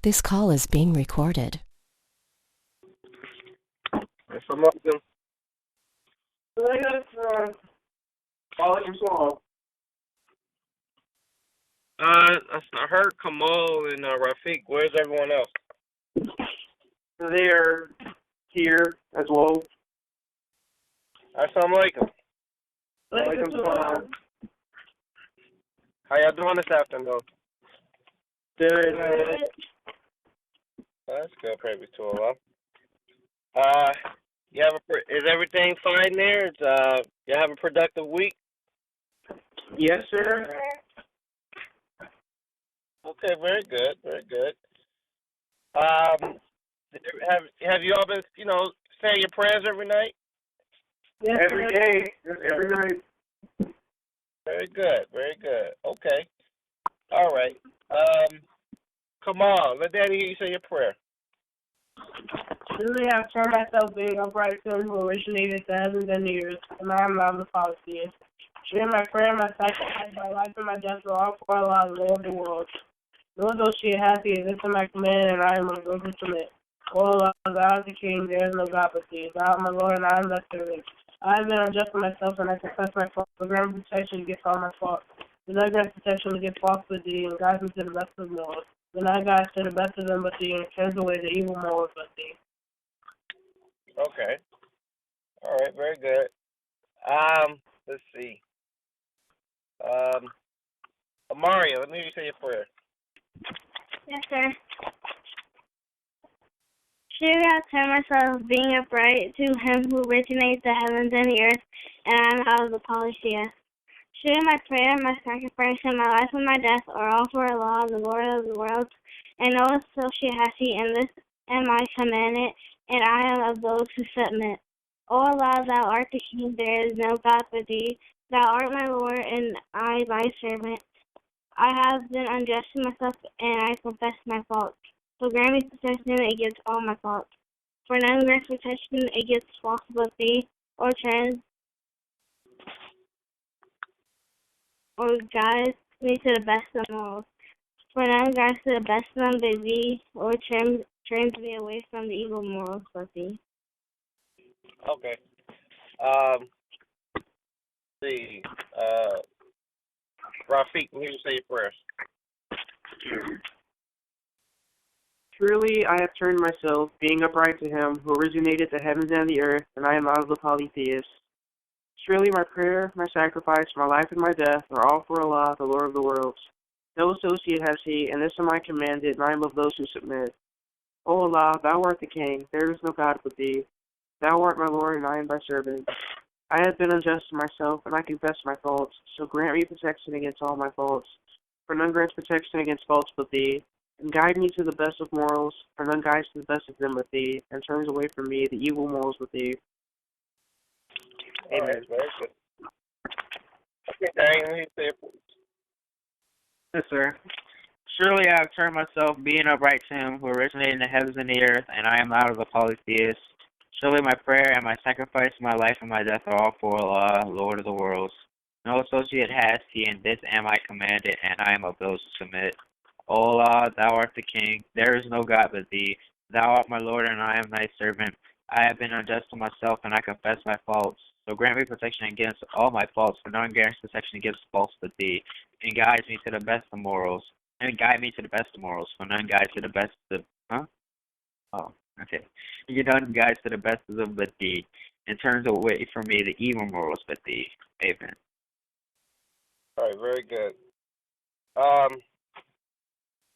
This call is being recorded. If I'm up to I heard Kamal and Rafiq. Where's everyone else? They're here as well. Assalamu alaikum. How y'all doing this afternoon? Good. That's good, praise to Allah. Is everything fine there? You have a productive week? Yes, sir. Okay, very good, very good. Have you all been, saying your prayers every night? Yes, every day, every night. Very good, very good. Okay. All right. Come on, let Daddy hear you say your prayer. Truly, I turn myself being upright to him who originated the heavens and the earth, and I am not the polytheist. Share my prayer, my sacrifice, my life, and my death are all for Allah, the Lord of the world. Lord, though she is happy, is this my command, and I am unable to submit. O Allah, thou art the King, there is no God but thee. Thou art my Lord, and I am thy servant. I have been unjust to myself, and I confess my fault. The grant protection against all my faults. Do not grant protection against false with thee, and guide me to the best of morals. Do not guide to the best of them but thee, and turns away the evil morals but thee. Okay. All right, very good. Let's see. Mario, let me hear you say your prayer. Yes, sir. Surely I turn myself being upright to him who originates the heavens and the earth, and I am out of the polytheist. Surely my prayer, my sacrifice, and my life and my death are all for Allah, the Lord of the world, and no one still she has he, and this am I commanded, and I am of those who submit. O Allah, thou art the King, there is no God but thee. Thou art my Lord, and I thy servant. I have been unjust to myself, and I confess my faults. So grant me protection against all my faults. For none grants protection against false but thee, or guides me to the best of morals. For none guides to the best of them but thee, or turns me away from the evil morals but thee. Okay. See. Rafiq, let me hear you say your prayers. Truly, I have turned myself, being upright to him who originated the heavens and the earth, and I am out of the polytheists. Surely my prayer, my sacrifice, my life, and my death are all for Allah, the Lord of the worlds. No associate has he, and this am I commanded, and I am of those who submit. O Allah, thou art the King, there is no God but thee. Thou art my Lord, and I am thy servant. I have been unjust to myself, and I confess my faults, so grant me protection against all my faults. For none grants protection against faults but thee, and guide me to the best of morals, for none guides to the best of them but thee, and turns away from me the evil morals with thee. Amen. Right, very good. Okay, Daniel, let me say your prayers. Yes, sir. Surely I have turned myself, being upright to him who originated in the heavens and the earth, and I am out of the polytheists. Surely my prayer and my sacrifice, my life and my death are all for Allah, Lord of the worlds. No associate has he, and this am I commanded, and I am of those who submit. O Allah, thou art the King, there is no God but thee. Thou art my Lord, and I am thy servant. I have been unjust to myself, and I confess my faults. So grant me protection against all my faults, for none grants protection against faults but thee, and guides me to the best of morals. And guide me to the best of morals, for none guides to the best of You none guides to the best of them but thee, and turns away from me the evil morals but thee. Amen. All right, very good.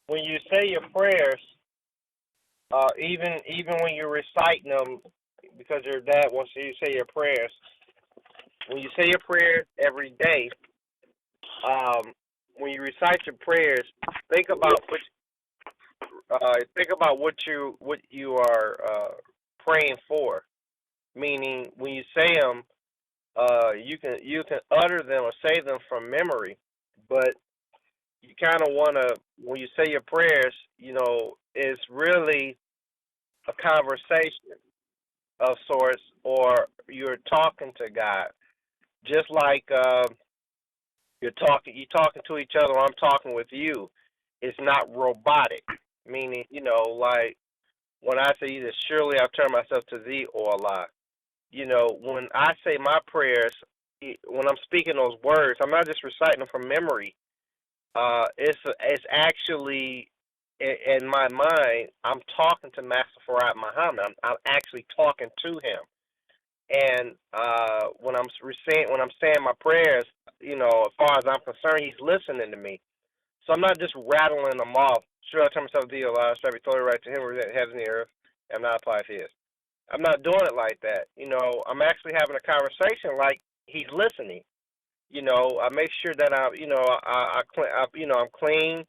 When you say your prayers, even when you're reciting them, because your dad wants you to say your prayers, when you say your prayers every day, when you recite your prayers, think about what you are praying for. Meaning, when you say them, you can utter them or say them from memory, but you kind of want to, when you say your prayers, it's really a conversation of sorts, or you're talking to God, just like you're talking to each other. Or I'm talking with you. It's not robotic. meaning, like when I say this, surely I've turned myself to thee, O Allah. When I say my prayers, when I'm speaking those words, I'm not just reciting them from memory. It's actually in my mind. I'm talking to Master Farad Muhammad. I'm actually talking to him. And when I'm saying my prayers, as far as I'm concerned, he's listening to me. So I'm not just rattling them off. Sure, I tell myself, "Thee, Allah, shall be totally right to him, who is in heaven and the earth, and not apply to his." I'm not doing it like that. I'm actually having a conversation like he's listening. I make sure that I'm clean.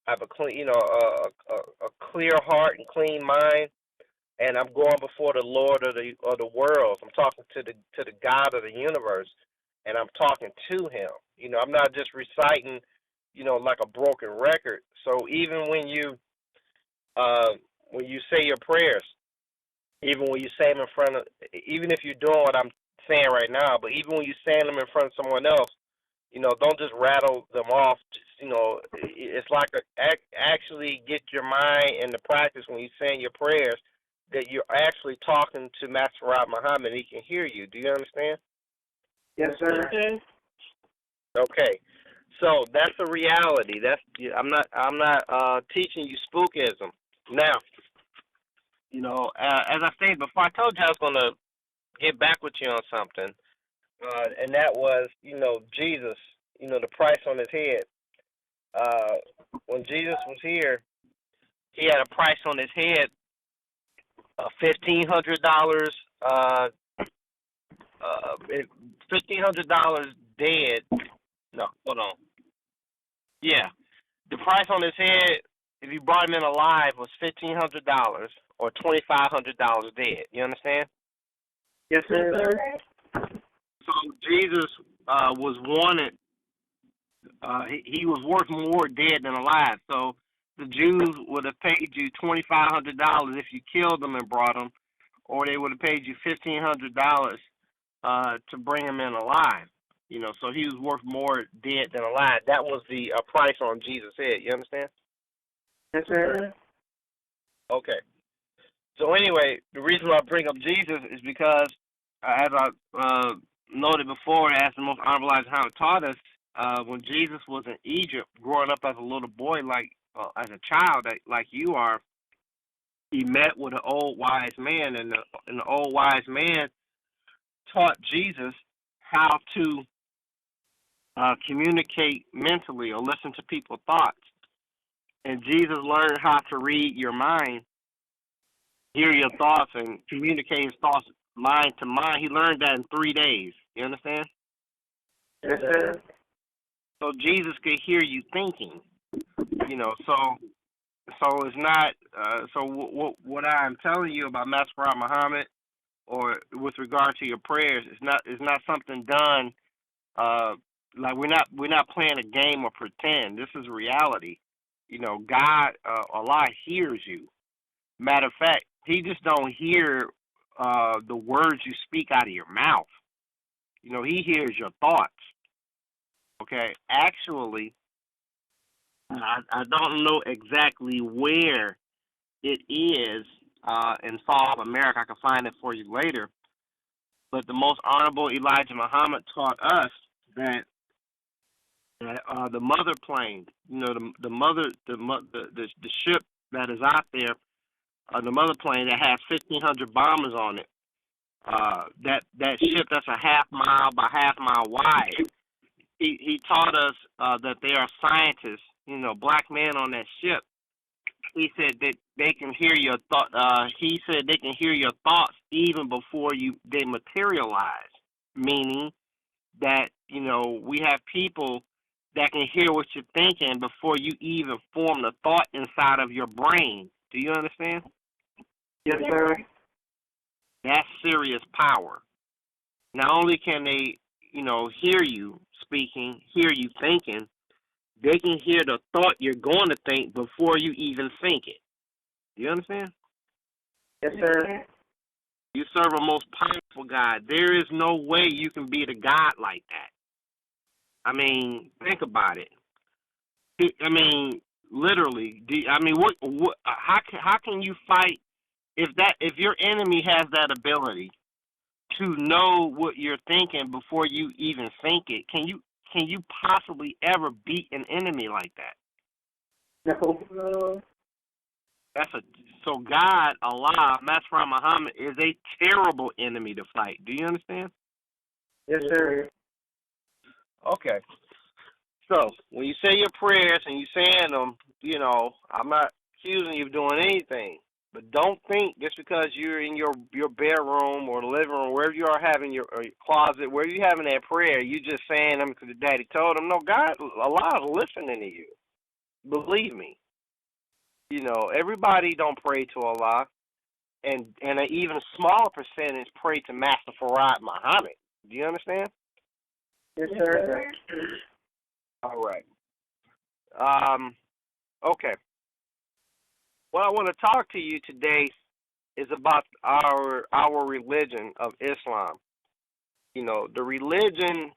I have a clean, a clear heart and clean mind, and I'm going before the Lord of the worlds. I'm talking to the God of the universe, and I'm talking to him. I'm not just reciting, like a broken record. So even when you say your prayers, even when you say them in front of, even if you're doing what I'm saying right now, but even when you're saying them in front of someone else, don't just rattle them off. It's like actually get your mind in the practice when you're saying your prayers that you're actually talking to Master Farad Muhammad and he can hear you. Do you understand? Yes, sir. Okay. Okay. So that's a reality. I'm not teaching you spookism. Now, as I stated before, I told you I was gonna get back with you on something. And that was, Jesus, the price on his head. When Jesus was here, he had a price on his head of $1,500. $1,500 dead. No, hold on. Yeah, the price on his head, if you brought him in alive, was $1,500 or $2,500 dead. You understand? Yes, sir. So Jesus was wanted. He was worth more dead than alive. So the Jews would have paid you $2,500 if you killed him and brought him, or they would have paid you $1,500 to bring him in alive. So he was worth more dead than alive. That was the price on Jesus' head. You understand? Yes, sir. Okay. So anyway, the reason why I bring up Jesus is because, as I noted before, as the most honorable Elijah Muhammad taught us, when Jesus was in Egypt, growing up as a little boy, as a child, like you are, he met with an old wise man, and the old wise man taught Jesus how to communicate mentally or listen to people's thoughts. And Jesus learned how to read your mind, hear your thoughts, and communicate his thoughts mind to mind. He learned that in 3 days. You understand? Yes, sir. So Jesus could hear you thinking. So it's not. What I'm telling you about Master Farad Muhammad, or with regard to your prayers, it's not something done. Like we're not playing a game or pretend. This is reality. God, Allah hears you. Matter of fact, he just don't hear the words you speak out of your mouth. He hears your thoughts. Okay, actually, I don't know exactly where it is in South America. I can find it for you later. But the most honorable Elijah Muhammad taught us that the mother plane, the ship that is out there, the mother plane that has 1,500 bombers on it. That ship that's a half mile by half mile wide. He taught us that there are scientists, black men on that ship. He said that they can hear your thought. He said they can hear your thoughts even before they materialize. Meaning that we have people that can hear what you're thinking before you even form the thought inside of your brain. Do you understand? Yes, sir. That's serious power. Not only can they, hear you speaking, hear you thinking, they can hear the thought you're going to think before you even think it. Do you understand? Yes, sir. You serve a most powerful God. There is no way you can beat a God like that. I mean, think about it. I mean, Literally. I mean, what? How can you fight if your enemy has that ability to know what you're thinking before you even think it? Can you possibly ever beat an enemy like that? No. So God, Allah, Masra Muhammad is a terrible enemy to fight. Do you understand? Yes, sir. Okay. So when you say your prayers and you saying them, I'm not accusing you of doing anything. But don't think just because you're in your bedroom or the living room, wherever you are having your closet, where you having that prayer, you just saying them because the daddy told them. No, God, Allah is listening to you. Believe me. Everybody don't pray to Allah, and an even smaller percentage pray to Master Farad Muhammad. Do you understand? Yes, sir. All right. Okay. What I want to talk to you today is about our religion of Islam. The religion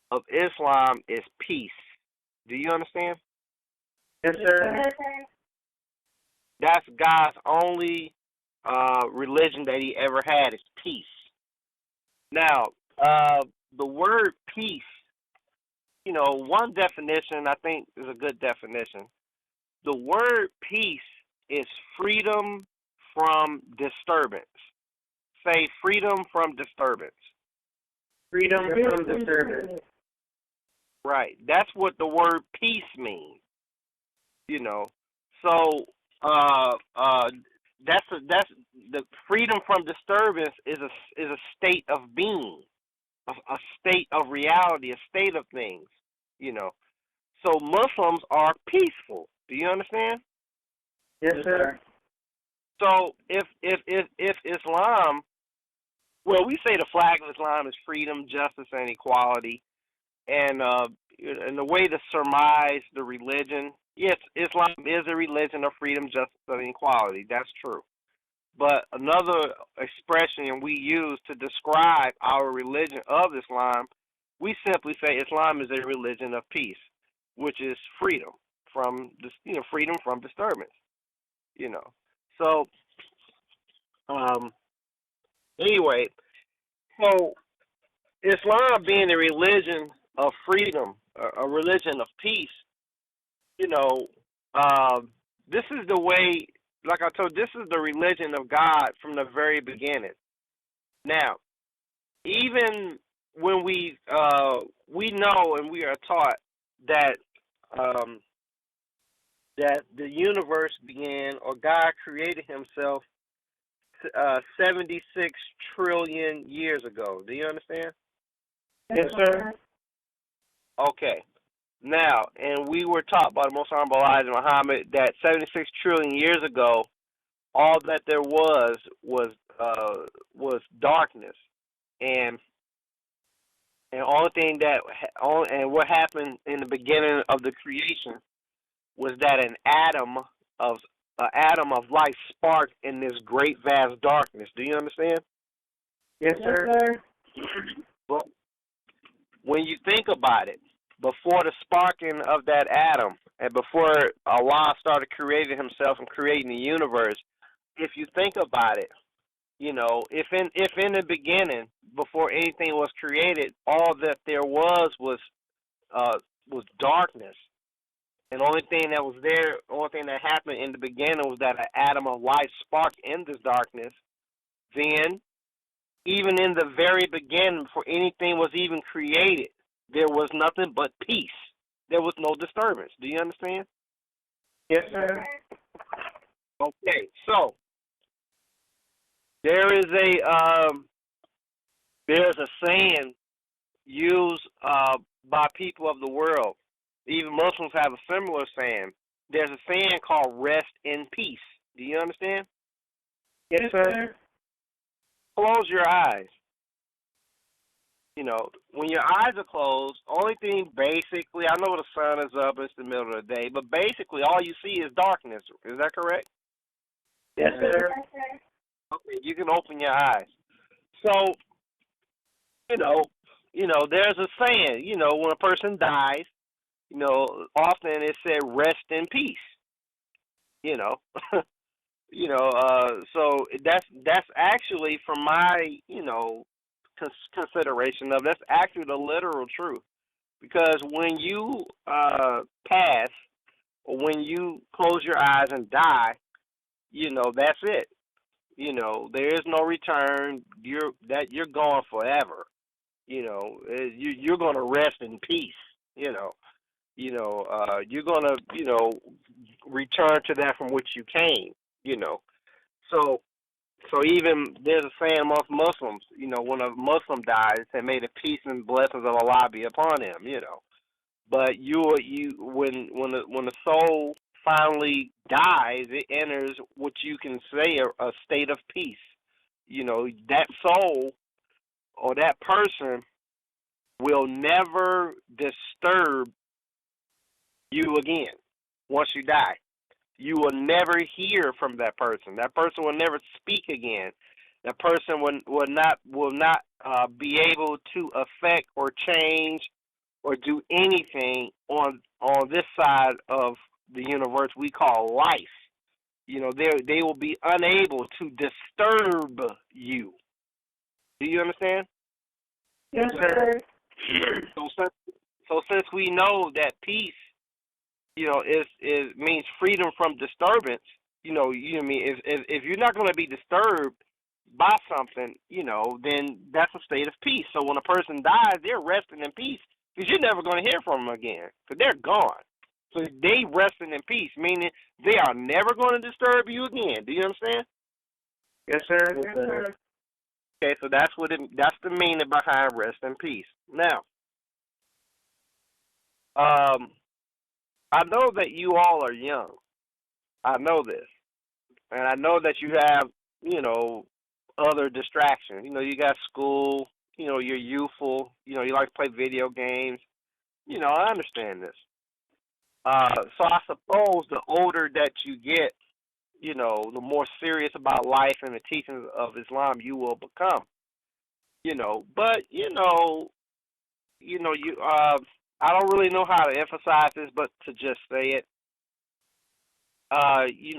of Islam is peace. Do you understand? Yes, sir. That's God's only religion that he ever had is peace. Now, the word peace, one definition I think is a good definition. The word peace is freedom from disturbance. Say freedom from disturbance. Freedom from disturbance. Right. That's what the word peace means. So that's the freedom from disturbance is a state of being, a state of reality, a state of things. So Muslims are peaceful. Do you understand? Yes, sir. So if Islam, well, we say the flag of Islam is freedom, justice, and equality, and the way to surmise the religion, yes, Islam is a religion of freedom, justice, and equality. That's true. But another expression we use to describe our religion of Islam, we simply say Islam is a religion of peace, which is freedom from freedom from disturbance. So anyway, so Islam being a religion of freedom, a religion of peace, this is the way, like I told, this is the religion of God from the very beginning. Now, even when we know and we are taught that that the universe began, or God created himself 76 trillion years ago. Do you understand? Yes, sir. Okay. Now, and we were taught by the Most Honorable Elijah Muhammad that 76 trillion years ago, all that there was darkness, and only thing and what happened in the beginning of the creation was that an atom of light sparked in this great vast darkness. Do you understand? Yes, sir. But when you think about it, before the sparking of that atom, and before Allah started creating himself and creating the universe, if you think about it, if in the beginning, before anything was created, all that there was darkness. And the only thing that happened in the beginning was that an atom of light sparked in this darkness. Then, even in the very beginning, before anything was even created, there was nothing but peace. There was no disturbance. Do you understand? Yes, sir. Okay, so there's a saying used by people of the world. Even Muslims have a similar saying. There's a saying called rest in peace. Do you understand? Yes, sir. Close your eyes. When your eyes are closed, only thing basically, I know the sun is up, it's the middle of the day, but basically all you see is darkness. Is that correct? Yes, sir. Okay, you can open your eyes. So, there's a saying, when a person dies, Often it said rest in peace. You know, so that's actually from my consideration of that's actually the literal truth. Because when you pass, or when you close your eyes and die, that's it. There is no return. You're gone forever. You're gonna rest in peace. You're gonna return to that from which you came. So even there's a saying amongst Muslims. When a Muslim dies, they may the peace and blessings of Allah be upon him. But when the soul finally dies, it enters what you can say a state of peace. That soul or that person will never disturb you again once you die. You will never hear from that person. That person will never speak again. That person will not be able to affect or change or do anything on this side of the universe we call life. They will be unable to disturb you. Do you understand? Yes, sir. So since we know that peace, is means freedom from disturbance, if you're not going to be disturbed by something, then that's a state of peace. So when a person dies, they're resting in peace because you're never going to hear from them again because they're gone. So they resting in peace, meaning they are never going to disturb you again. Do you understand? Yes, sir. Yes, sir. Okay, so that's that's the meaning behind rest in peace. Now, I know that you all are young. I know this. And I know that you have, other distractions. You got school, you're youthful, you like to play video games. I understand this. So I suppose the older that you get, the more serious about life and the teachings of Islam you will become. But I don't really know how to emphasize this, but to just say it. You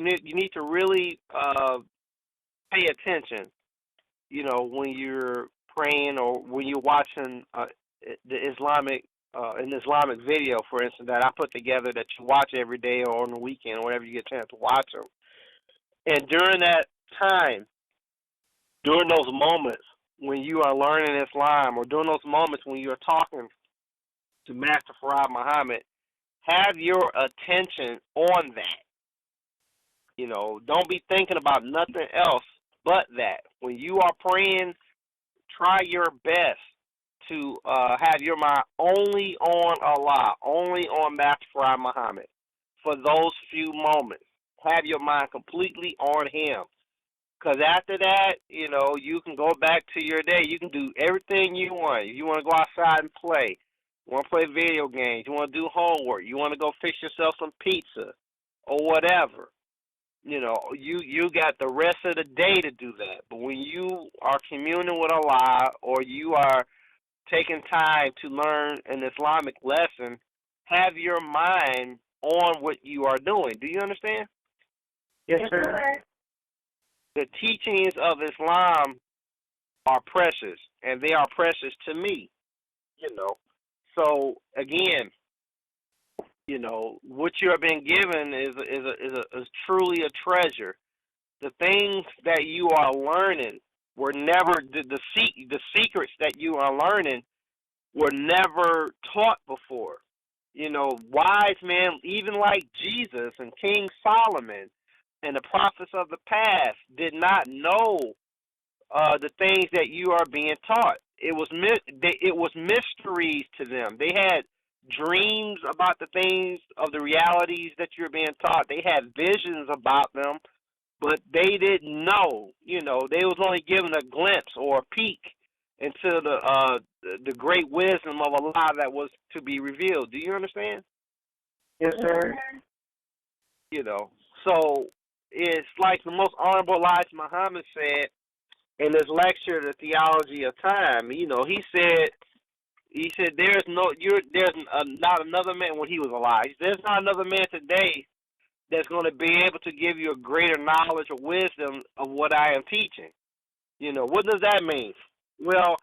need to really pay attention. When you're praying or when you're watching the an Islamic video, for instance, that I put together that you watch every day or on the weekend or whenever you get a chance to watch them. And during that time, during those moments when you are learning Islam, or during those moments when you are talking to Master Farad Muhammad, have your attention on that. Don't be thinking about nothing else but that. When you are praying, try your best to have your mind only on Allah, only on Master Farad Muhammad for those few moments. Have your mind completely on him. Because after that, you can go back to your day. You can do everything you want. If you want to go outside and play, you want to play video games, you want to do homework, you want to go fix yourself some pizza or whatever. You got the rest of the day to do that. But when you are communing with Allah or you are taking time to learn an Islamic lesson, have your mind on what you are doing. Do you understand? Yes, sir. The teachings of Islam are precious, and they are precious to me. So again, what you are being given is truly a treasure. The things that you are learning were never the secrets that you are learning were never taught before. Wise men, even like Jesus and King Solomon and the prophets of the past, did not know the things that you are being taught. It was mysteries to them. They had dreams about the things of the realities that you're being taught. They had visions about them, but they didn't know. They was only given a glimpse or a peek into the great wisdom of Allah that was to be revealed. Do you understand? Yes, sir. So it's like the most honorable Elijah Muhammad said in his lecture, The Theology of Time. He said, He said, there's not another man when he was alive. There's not another man today that's going to be able to give you a greater knowledge or wisdom of what I am teaching. What does that mean? Well,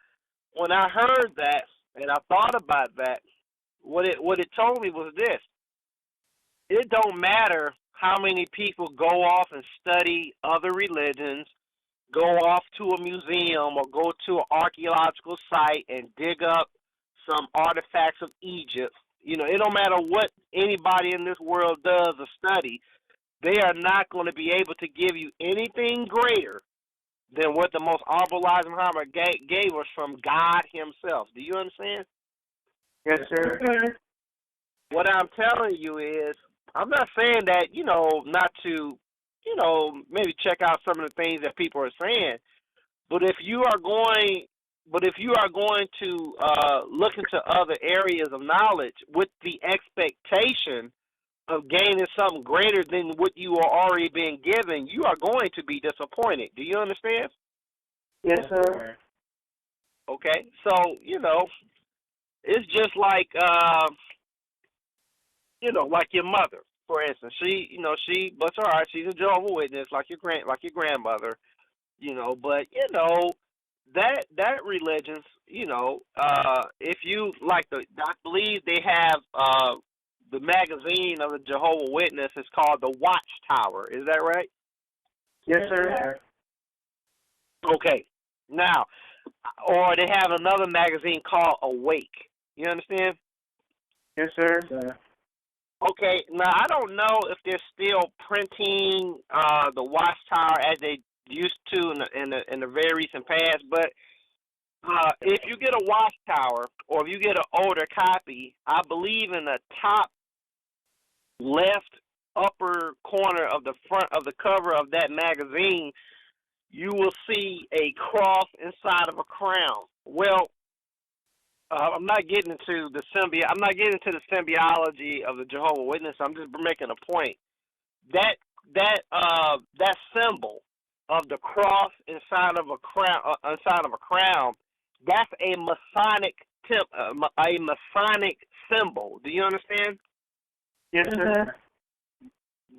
when I heard that and I thought about that, what it told me was this. It don't matter how many people go off and study other religions, go off to a museum or go to an archaeological site and dig up some artifacts of Egypt. It don't matter what anybody in this world does or study, they are not going to be able to give you anything greater than what the most honorable Elijah Muhammad gave us from God himself. Do you understand? Yes, sir. What I'm telling you is, I'm not saying that, not to, maybe check out some of the things that people are saying, but if you are going to look into other areas of knowledge with the expectation of gaining something greater than what you are already being given, you are going to be disappointed. Do you understand? Yes, sir. Okay, so, it's just like, like your mother, for instance. She, bless her heart, she's a Jehovah's Witness, like your grandmother, but, that religion's, if you, like I believe they have, the magazine of the Jehovah's Witness is called the Watchtower. Is that right? Yes, sir. Okay. Now, or they have another magazine called Awake. You understand? Yes, sir. Okay. Now, I don't know if they're still printing the Watchtower as they used to in the very recent past, but if you get a Watchtower or if you get an older copy, I believe in the top left upper corner of the front of the cover of that magazine, you will see a cross inside of a crown. Well, I'm not getting into the symbiology of the Jehovah's Witness. I'm just making a point. That symbol of the cross inside of a crown, that's a Masonic symbol. Do you understand? Yes, sir.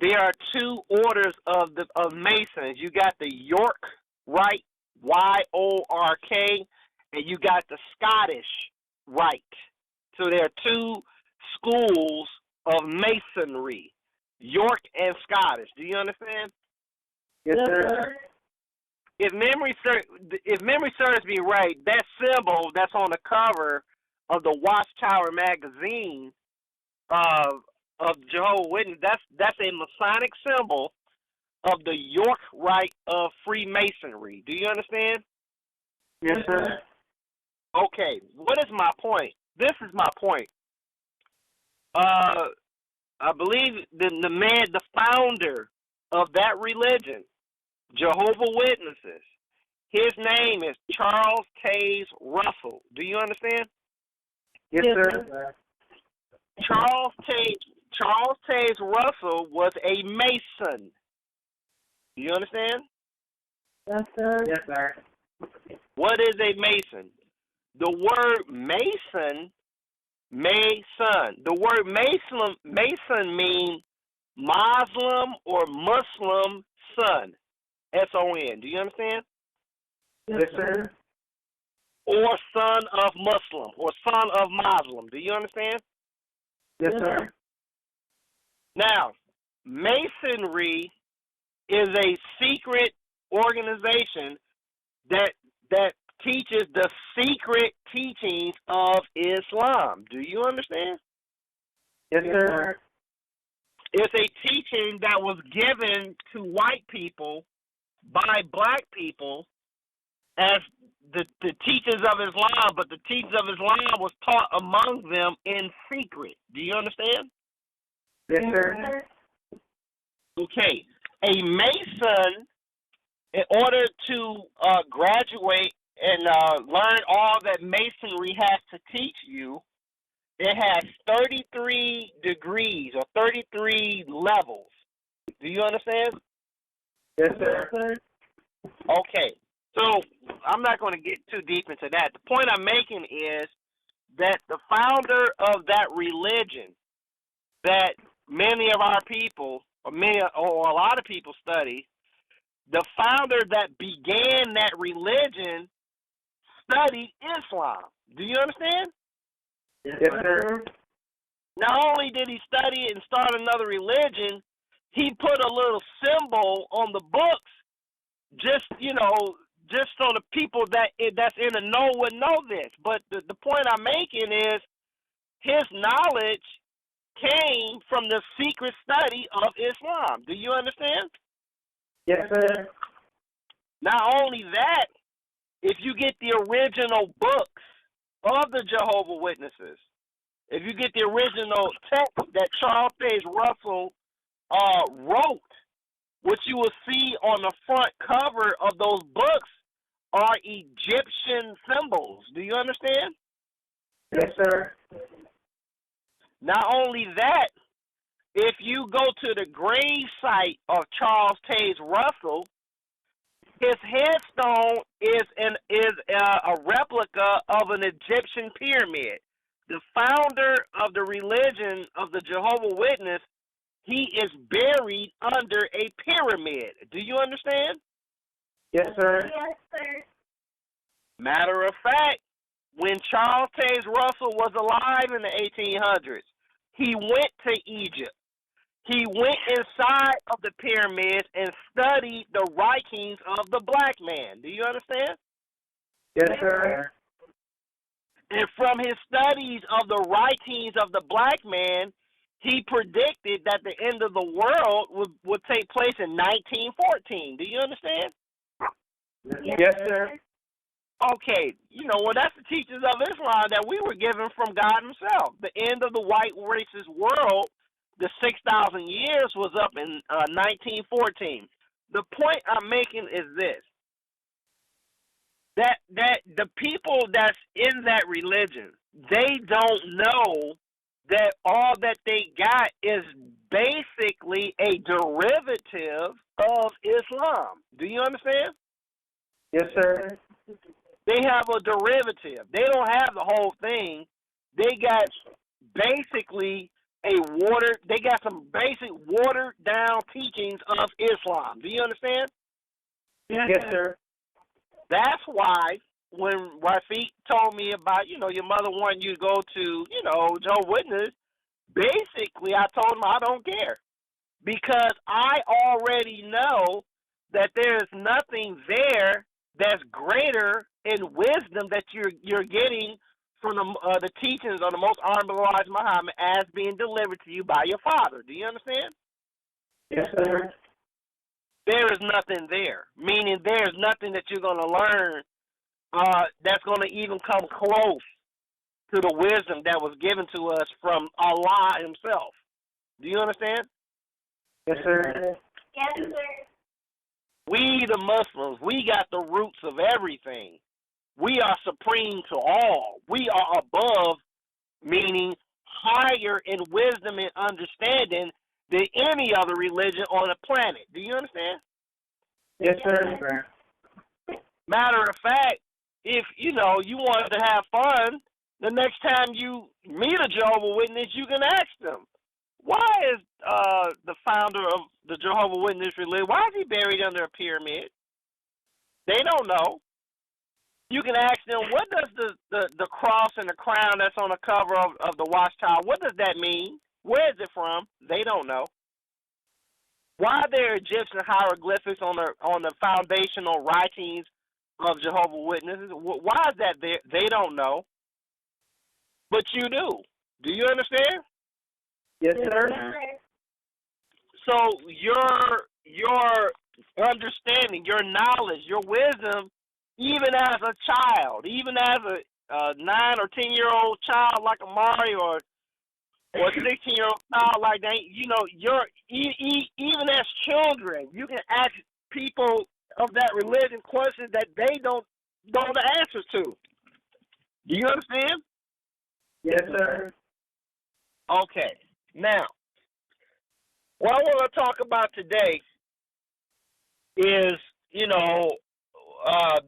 There are two orders of Masons. You got the York Rite, YORK, and you got the Scottish Rite. So there are two schools of Masonry, York and Scottish. Do you understand? Yes, sir. If memory serves me right, that symbol that's on the cover of the Watchtower magazine of Jehovah's Witness, that's a Masonic symbol of the York Rite of Freemasonry. Do you understand? Yes, sir. Okay, what is my point? This is my point. I believe the founder of that religion, Jehovah's Witnesses, his name is Charles Taze Russell. Do you understand? Yes, sir. Charles Taze Russell was a Mason. Do you understand? Yes, sir. Yes, sir. What is a Mason? The word Mason. The word Mason means Muslim or Muslim son. S-O-N. Do you understand? Yes, sir. Or son of Muslim or son of Muslim. Do you understand? Yes, sir. Now, Masonry is a secret organization that teaches the secret teachings of Islam. Do you understand? Yes, sir. It's a teaching that was given to white people by black people as the teachings of Islam, but the teachings of Islam was taught among them in secret. Do you understand? Yes, sir. Okay. A Mason, in order to graduate and learn all that Masonry has to teach you, it has 33 degrees or 33 levels. Do you understand? Yes, sir. Okay. So I'm not going to get too deep into that. The point I'm making is that the founder of that religion that many of our people, or a lot of people study, the founder that began that religion studied Islam. Do you understand? Yes, sir. Not only did he study it and start another religion, he put a little symbol on the books, just so the people that's in the know would know this. But the point I'm making is his knowledge came from the secret study of Islam. Do you understand? Yes, sir. Not only that, if you get the original books of the Jehovah's Witnesses, if you get the original text that Charles Taze Russell wrote, what you will see on the front cover of those books are Egyptian symbols. Do you understand? Yes, sir. Not only that, if you go to the grave site of Charles Taze Russell, his headstone is a replica of an Egyptian pyramid. The founder of the religion of the Jehovah's Witness, he is buried under a pyramid. Do you understand? Yes, sir. Yes, sir. Matter of fact, when Charles Taze Russell was alive in the 1800s, he went to Egypt. He went inside of the pyramids and studied the writings of the black man. Do you understand? Yes, sir. And from his studies of the writings of the black man, he predicted that the end of the world would take place in 1914. Do you understand? Yes, sir. Okay, that's the teachings of Islam that we were given from God himself. The end of the white racist world, the 6,000 years, was up in 1914. The point I'm making is this. That the people that's in that religion, they don't know that all that they got is basically a derivative of Islam. Do you understand? Yes, sir. They have a derivative. They don't have the whole thing. They got basically they got some basic watered down teachings of Islam. Do you understand? Yes, sir. That's why when Rafiq told me about, your mother wanting you to go to, Jehovah's Witness, basically I told him I don't care. Because I already know that there's nothing there that's greater in wisdom that you're getting from the teachings of the Most Honorable Elijah Muhammad as being delivered to you by your father. Do you understand? Yes, sir. There is nothing there, meaning there's nothing that you're going to learn that's going to even come close to the wisdom that was given to us from Allah himself. Do you understand? Yes, sir. Yes, sir. We, the Muslims, we got the roots of everything. We are supreme to all. We are above, meaning higher in wisdom and understanding than any other religion on the planet. Do you understand? Yes, sir. Matter of fact, if you wanted to have fun, the next time you meet a Jehovah's Witness, you can ask them, why is the founder of the Jehovah's Witness religion, why is he buried under a pyramid? They don't know. You can ask them, what does the cross and the crown that's on the cover of the watchtower, what does that mean? Where is it from? They don't know. Why are there Egyptian hieroglyphics on the foundational writings of Jehovah's Witnesses? Why is that there? They don't know. But you do. Do you understand? Yes, sir. So your understanding, your knowledge, your wisdom, even as a child, even as a 9 or 10-year-old child like Amari, or 16-year-old child like that, even as children, you can ask people of that religion questions that they don't know the answers to. Do you understand? Yes, sir. Okay. Now, what I want to talk about today is,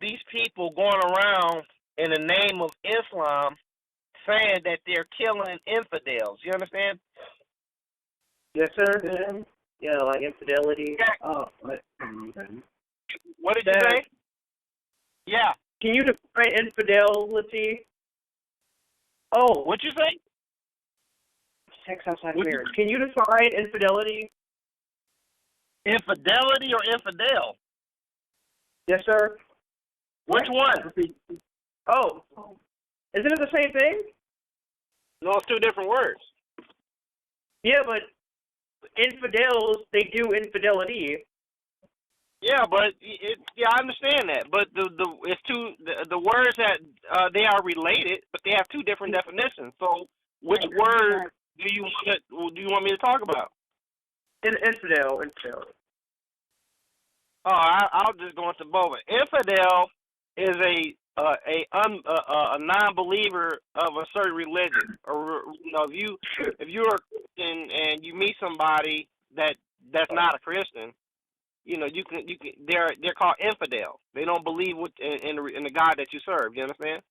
these people going around in the name of Islam saying that they're killing infidels. You understand? Yes, sir. Yeah, like infidelity. Yeah. What did you That- say? Yeah. Can you define infidelity? Oh, What'd you say? sex outside What- marriage. Can you define infidelity? Infidelity or infidel? Yes, sir. Which one? Oh, isn't it the same thing? No, it's two different words. Yeah, but infidels, they do infidelity. Yeah, but I understand that. But the words that they are related, but they have two different definitions. So which word do you want me to talk about? Infidel. Oh, I'll just go into both. Infidel is a non-believer of a certain religion, or if you are Christian and you meet somebody that's not a Christian, they're called infidel. They don't believe in the God that you serve. You understand?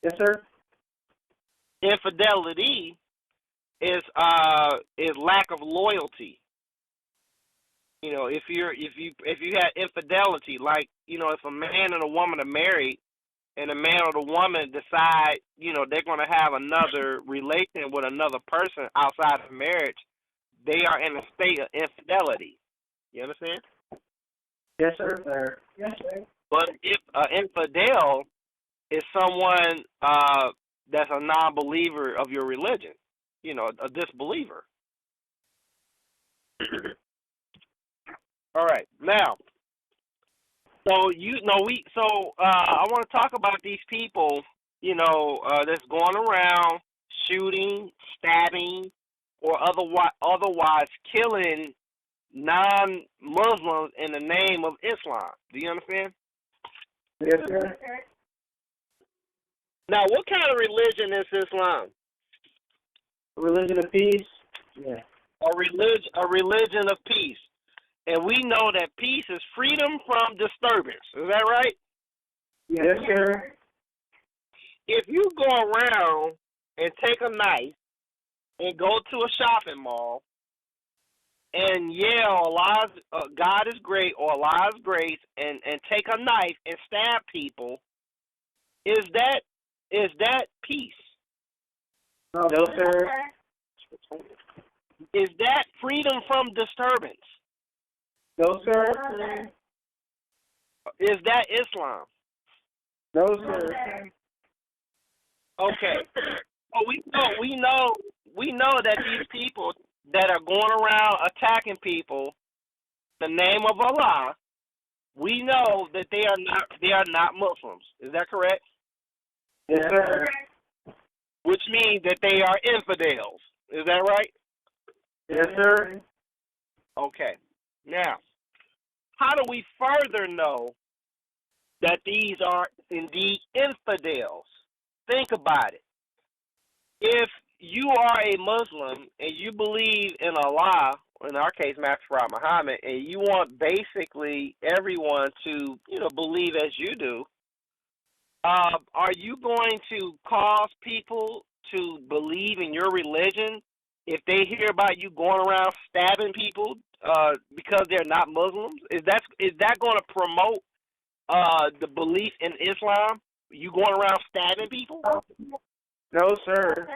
Yes, sir. Infidelity is lack of loyalty. If you had infidelity, like if a man and a woman are married, and the man or the woman decide they're going to have another relation with another person outside of marriage, they are in a state of infidelity. You understand? Yes, sir. Yes, sir. But if an infidel is someone that's a non-believer of your religion, a disbeliever. All right, now, I want to talk about these people, that's going around shooting, stabbing, or otherwise killing non-Muslims in the name of Islam. Do you understand? Yes, sir. Now, what kind of religion is Islam? Religion of peace. Yeah. A religion of peace. And we know that peace is freedom from disturbance. Is that right? Yes, sir. If you go around and take a knife and go to a shopping mall and yell God is great or Allah is great and take a knife and stab people, is that peace? No, sir. Is that freedom from disturbance? No, sir. Is that Islam? No, sir. Okay. Well, we know that these people that are going around attacking people, the name of Allah, we know that they are not Muslims. Is that correct? Yes, sir. Which means that they are infidels. Is that right? Yes, sir. Okay. Now, how do we further know that these are indeed infidels? Think about it. If you are a Muslim and you believe in Allah, in our case, Master Prophet Muhammad, and you want basically everyone to, believe as you do, are you going to cause people to believe in your religion if they hear about you going around stabbing people because they're not Muslims? Is that going to promote the belief in Islam? You going around stabbing people? No, sir.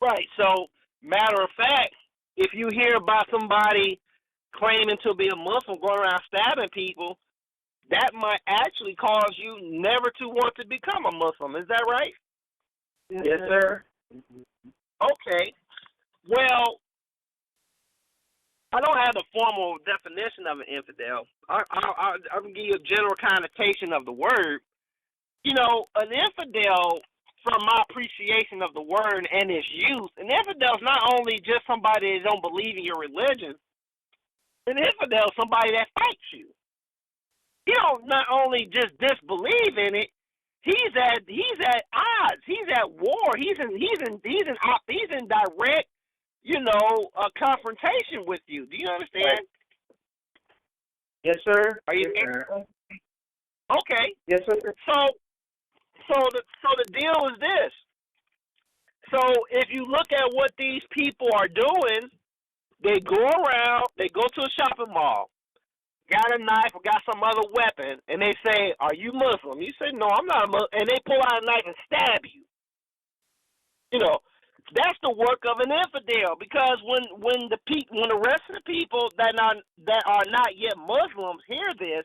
Right. So, matter of fact, if you hear about somebody claiming to be a Muslim going around stabbing people, that might actually cause you never to want to become a Muslim. Is that right? Yes, sir. Okay. Well, I don't have the formal definition of an infidel. I'm going to give you a general connotation of the word. An infidel, from my appreciation of the word and its use, an infidel is not only just somebody that don't believe in your religion. An infidel is somebody that fights you. He don't not only just disbelieve in it, he's at odds. He's at war. He's in direct, confrontation with you. Do you understand? Yes, sir. Are you there? Okay. Yes, sir. the deal is this. So if you look at what these people are doing, they go around, they go to a shopping mall, got a knife or got some other weapon, and they say, "Are you Muslim?" You say, "No, I'm not a Muslim," and they pull out a knife and stab you. You know, that's the work of an infidel. Because when the rest of the people that are not yet Muslims hear this,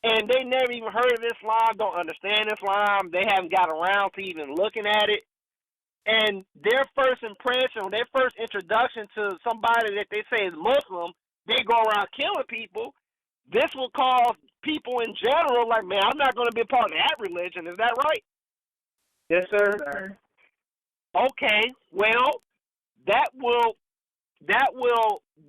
and they never even heard of Islam, don't understand Islam, they haven't got around to even looking at it, and their first impression, their first introduction to somebody that they say is Muslim, they go around killing people. This will cause people in general, like, man, I'm not going to be a part of that religion. Is that right? Yes, sir. Okay, well, that will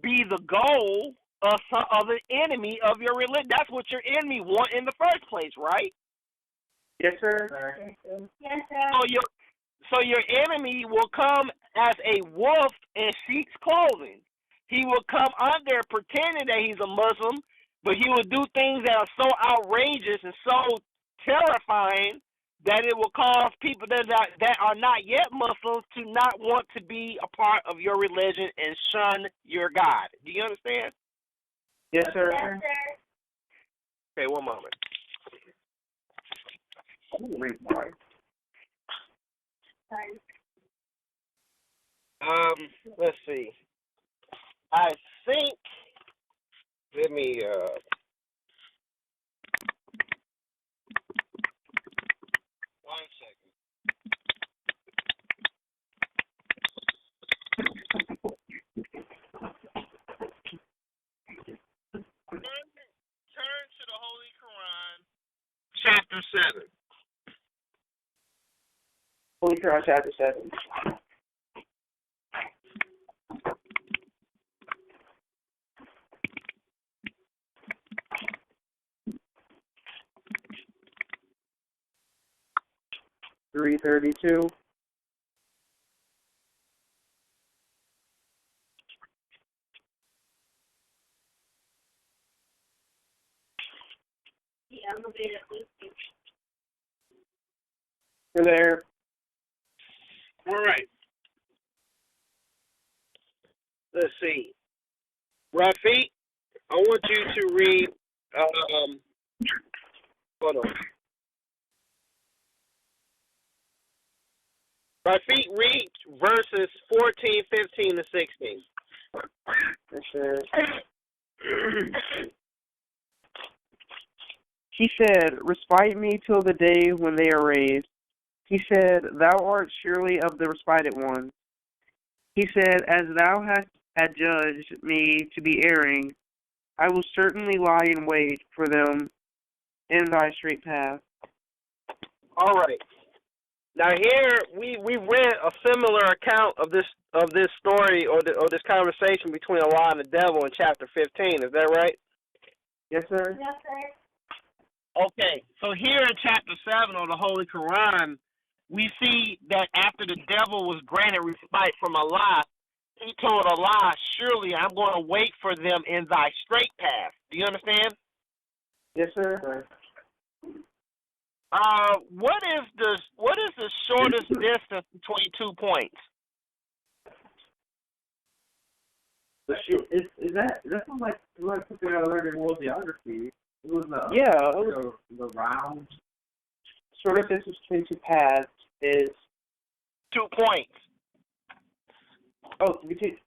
be the goal of an enemy of your religion. That's what your enemy want in the first place, right? Yes, sir. Yes, sir. So your enemy will come as a wolf in sheep's clothing. He will come under pretending that he's a Muslim, but he will do things that are so outrageous and so terrifying that it will cause people that are not yet Muslims to not want to be a part of your religion and shun your God. Do you understand? Yes, sir. Yes, sir. Okay, one moment. Let's see. I think. Let me. One second. Turn to the Holy Quran, chapter 7. Holy Quran, chapter 7. $332. Yeah, I'm gonna be at You're there. All right. Let's see. Rafi, I want you to read. Hold on. Rafi, read verses 14, 15, and 16. Yes, sir. He said, "Respite me till the day when they are raised." He said, "Thou art surely of the respited ones." He said, "As thou hast adjudged me to be erring, I will certainly lie in wait for them in thy straight path." All right. Now here we read a similar account of this story or this conversation between Allah and the devil in chapter 15. Is that right? Yes, sir. Yes, sir. Okay. So here in chapter 7 of the Holy Quran, we see that after the devil was granted respite from Allah, he told Allah, "Surely I'm going to wait for them in thy straight path." Do you understand? Yes, sir. What is the shortest distance between 2 points? Is that sounds like something I learned in world geography? It was the round. Shortest distance between two paths is 2 points. between.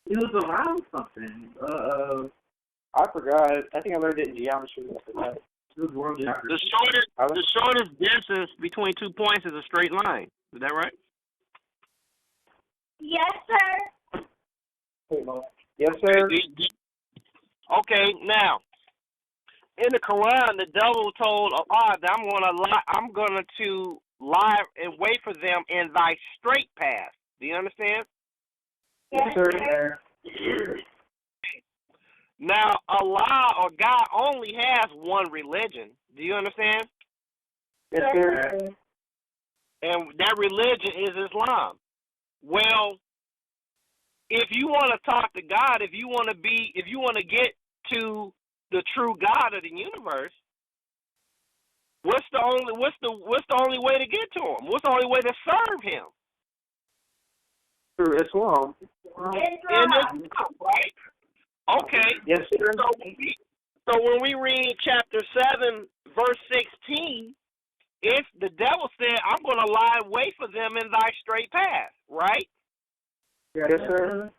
It was around something. I forgot. I think I learned it in geometry. It was world geography. The shortest distance between 2 points is a straight line. Is that right? Yes, sir. Yes, sir. Okay, now in the Quran, the devil told Allah that I'm going to lie and wait for them in thy straight path. Do you understand? Yes, sir. Now, Allah or God only has one religion. Do you understand? Yes, sir. And that religion is Islam. Well, if you want to talk to God, if you want to get to the true God of the universe, What's the only way to get to him? What's the only way to serve him? Through Islam. In Islam, right? Okay. Yes, sir. So when we read chapter 7, verse 16, if the devil said, I'm going to lie way for them in thy straight path, right? Yes, sir.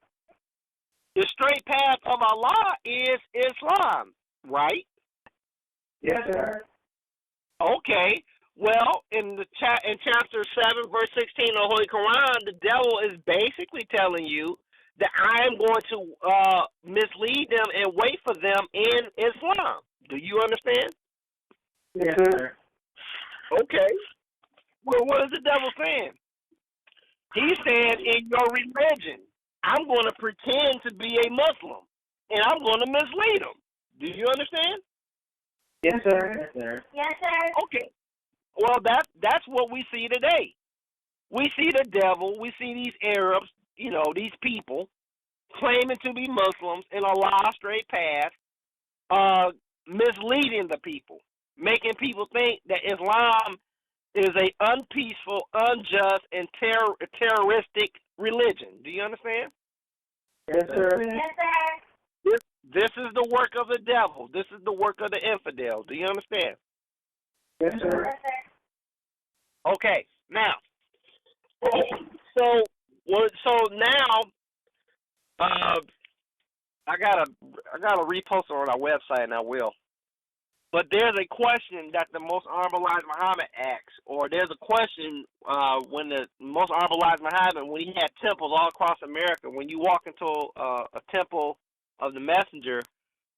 The straight path of Allah is Islam, right? Yes, sir. Okay. Well, in chapter 7, verse 16 of the Holy Quran, the devil is basically telling you that I am going to mislead them and wait for them in Islam. Do you understand? Yes, sir. Okay. Well, what is the devil saying? He said, in your religion, I'm going to pretend to be a Muslim, and I'm going to mislead them. Do you understand? Yes, sir. Yes, sir. Yes, sir. Okay. Well, that's what we see today. We see the devil. We see these Arabs, these people claiming to be Muslims in Allah's straight path, misleading the people, making people think that Islam is a unpeaceful, unjust, and terroristic religion. Do you understand? Yes, sir. Yes, sir. This is the work of the devil. This is the work of the infidel. Do you understand? Yes, sir. Yes, sir. Okay, now, so now, I gotta repost it on our website, and I will. But there's a question that the Most Honorable Elijah Muhammad asks, or there's a question when the Most Honorable Elijah Muhammad, when he had temples all across America, when you walk into a temple of the Messenger,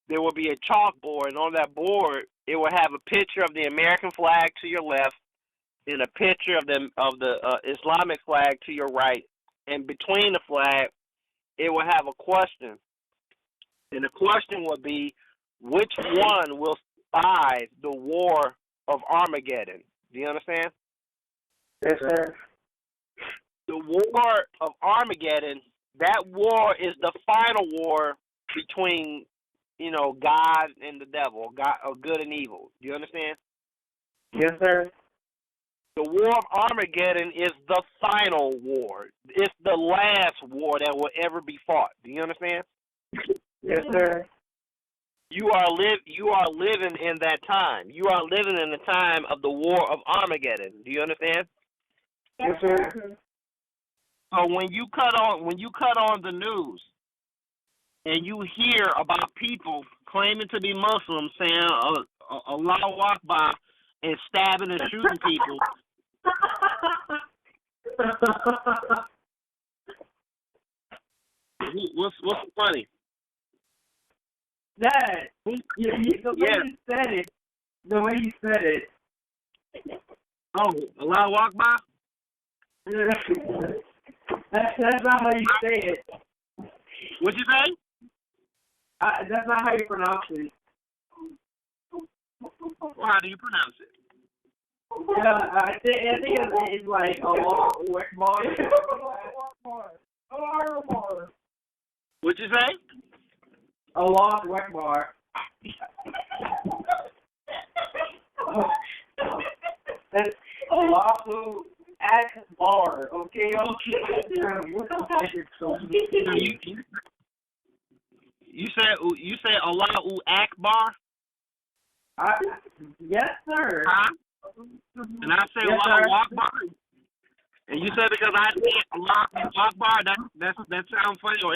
there will be a chalkboard, and on that board, it will have a picture of the American flag to your left, and a picture of the Islamic flag to your right, and between the flag, it will have a question, and the question would be, which one will survive the war of Armageddon? Do you understand? Yes, sir. The war of Armageddon, that war is the final war between, God and the devil, God, or good and evil. Do you understand? Yes, sir. The war of Armageddon is the final war. It's the last war that will ever be fought. Do you understand? Yes, sir. You are living in that time. You are living in the time of the war of Armageddon. Do you understand? Yes, sir. So when you cut on the news and you hear about people claiming to be Muslims saying Allahu Akbar and stabbing and shooting people, what's funny? Dad, the way you said it. Oh, Allahu Akbar? That's not how you say it. What'd you say? That's not how you pronounce it. Well, how do you pronounce it? I think it's like Allahu Akbar. What'd you say? Allahu Akbar. That's Allahu Akbar. Okay. You say Allahu Akbar? Yes, sir. Huh? And I say Yes, Allahu sir. Akbar? And you said because I said Allahu Akbar, that sounds funny, or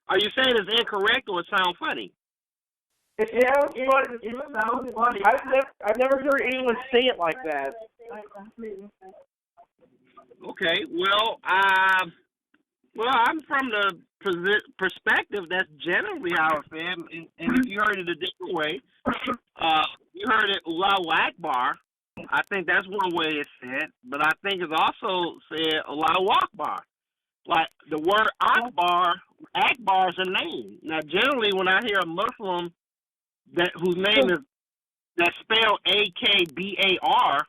are you saying it's incorrect or it sounds funny? It sounds funny. I've never heard anyone say it like that. Okay, well, I'm from the perspective that's generally how it's said, and if you heard it a different way, you heard it Allahu Akbar. I think that's one way it's said, but I think it's also said Allahu Akbar. Like the word Akbar is a name. Now, generally, when I hear a Muslim whose name is that's spelled Akbar,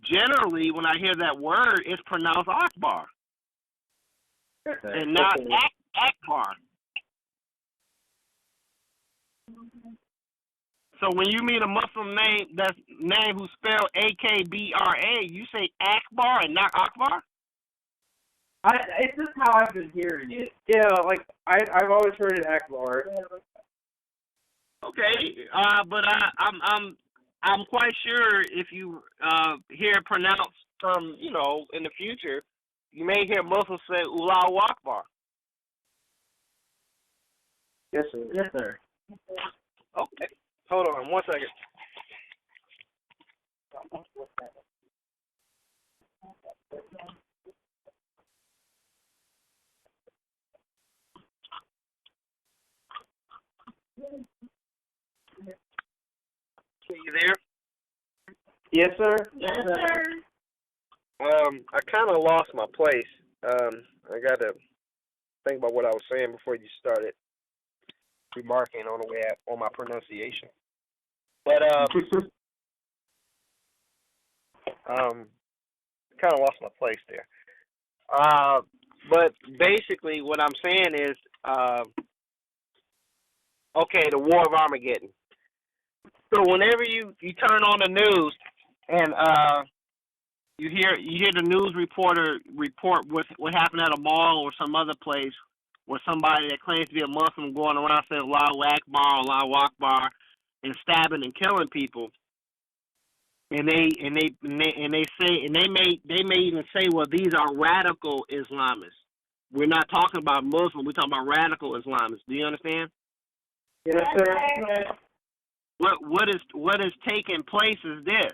generally, when I hear that word, it's pronounced Akbar and not Akbar. So when you meet a Muslim name who's spelled Akbra, you say Akbar and not Akbar? It's just how I've been hearing it. Yeah, like I've always heard it Akbar. Okay, but I'm quite sure if you hear it pronounced from in the future, you may hear Muslims say Allahu Akbar. Yes, sir. Yes, sir. Okay. Hold on 1 second. You there? Yes, sir. Yes, sir. I kind of lost my place. I got to think about what I was saying before you started remarking on my pronunciation. But kind of lost my place there. But basically, what I'm saying is, okay, the War of Armageddon. So whenever you turn on the news and you hear the news reporter report what happened at a mall or some other place where somebody that claims to be a Muslim going around saying Allahu Akbar, and stabbing and killing people, and they may even say, well, these are radical Islamists. We're not talking about Muslims. We're talking about radical Islamists. Do you understand? Yes, sir. What is taking place is this.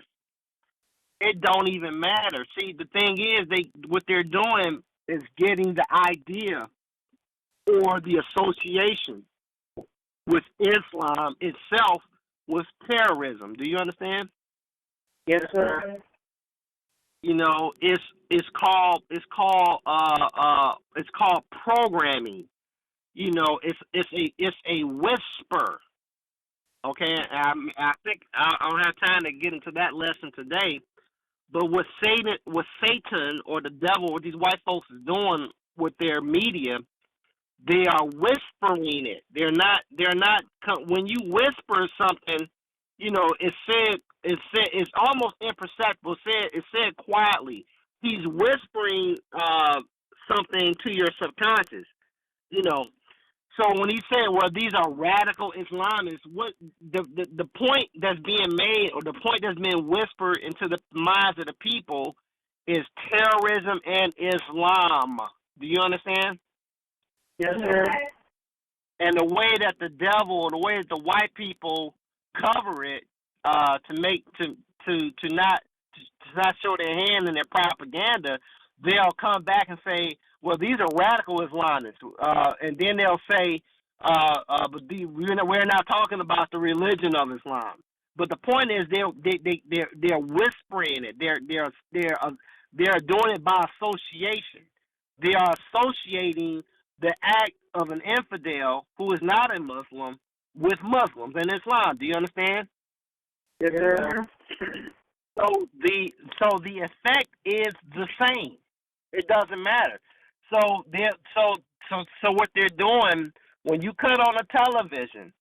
It don't even matter. See, the thing is, what they're doing is getting the idea or the association with Islam itself with terrorism. Do you understand? Yes, sir. It's called programming. It's a whisper. Okay, I think I don't have time to get into that lesson today. But what Satan or the devil, what these white folks is doing with their media, they are whispering it. They're not. When you whisper something, it's almost imperceptible. It's said quietly. He's whispering something to your subconscious. So when he said, well, these are radical Islamists, what the point that's being made or the point that's being whispered into the minds of the people is terrorism and Islam. Do you understand? Yes, sir. And the way that the devil, the way that the white people cover it, to not show their hand in their propaganda, they'll come back and say, well, these are radical Islamists, and then they'll say, but we're not talking about the religion of Islam. But the point is, they're whispering it. They're doing it by association. They are associating the act of an infidel who is not a Muslim with Muslims and Islam. Do you understand? Yes, sir. So the effect is the same. It doesn't matter. So what they're doing when you cut on a television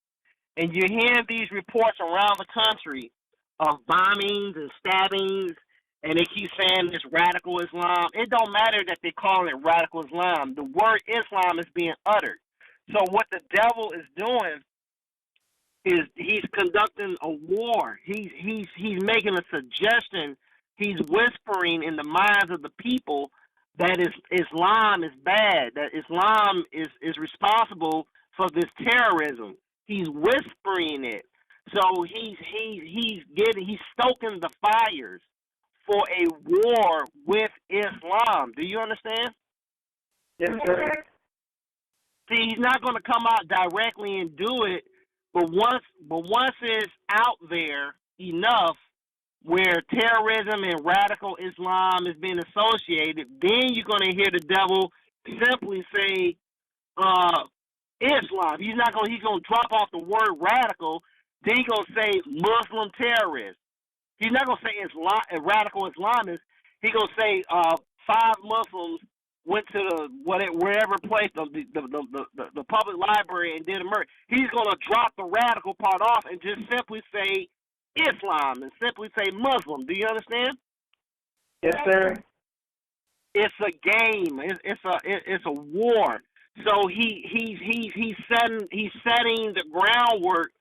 and you're hearing these reports around the country of bombings and stabbings, and they keep saying it's radical Islam, it don't matter that they call it radical Islam. The word Islam is being uttered. So what the devil is doing is he's conducting a war. He's making a suggestion. He's whispering in the minds of the people that Islam is bad, that Islam is responsible for this terrorism. He's whispering it. So he's stoking the fires for a war with Islam. Do you understand? Yes, sir. See, he's not going to come out directly and do it, but once it's out there enough where terrorism and radical Islam is being associated, then you're going to hear the devil simply say Islam. He's going to drop off the word radical, then he's going to say Muslim terrorist. He's not going to say radical Islamists. He's going to say 5 Muslims went to wherever place the public library and did a murder, he's gonna drop the radical part off and just simply say Islam and simply say Muslim. Do you understand? Yes, sir. It's a game. It's a war. So he's setting the groundwork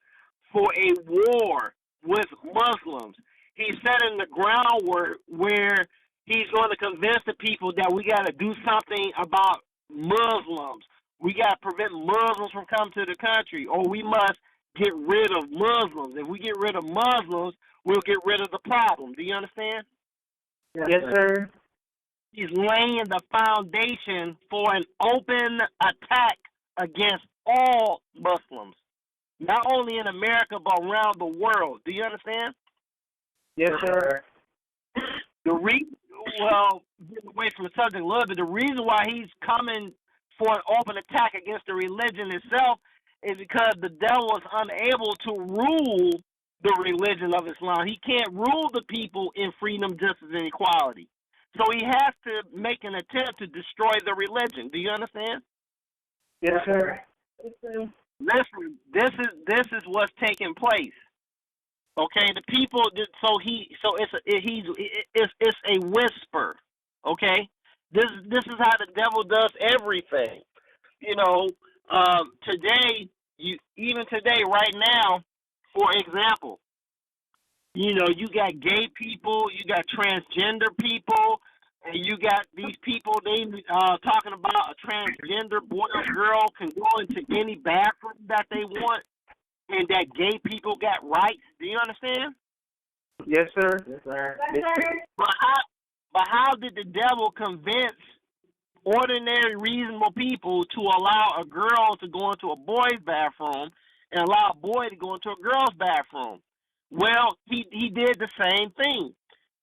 for a war with Muslims. He's setting the groundwork where he's going to convince the people that we got to do something about Muslims. We got to prevent Muslims from coming to the country, or we must get rid of Muslims. If we get rid of Muslims, we'll get rid of the problem. Do you understand? Yes, sir. He's laying the foundation for an open attack against all Muslims, not only in America but around the world. Do you understand? Yes, sir. Getting away from the subject a little bit, the reason why he's coming for an open attack against the religion itself is because the devil is unable to rule the religion of Islam. He can't rule the people in freedom, justice, and equality. So he has to make an attempt to destroy the religion. Do you understand? Yes, sir. Listen, this is what's taking place. Okay, the people. So it's a whisper. Okay, this is how the devil does everything. You know, today, even today, right now, for example, you know, you got gay people, you got transgender people, and you got these people, they talking about a transgender boy or girl can go into any bathroom that they want, and that gay people got rights. Do you understand? Yes, sir. Yes, sir. But how did the devil convince ordinary, reasonable people to allow a girl to go into a boy's bathroom and allow a boy to go into a girl's bathroom? Well, he did the same thing.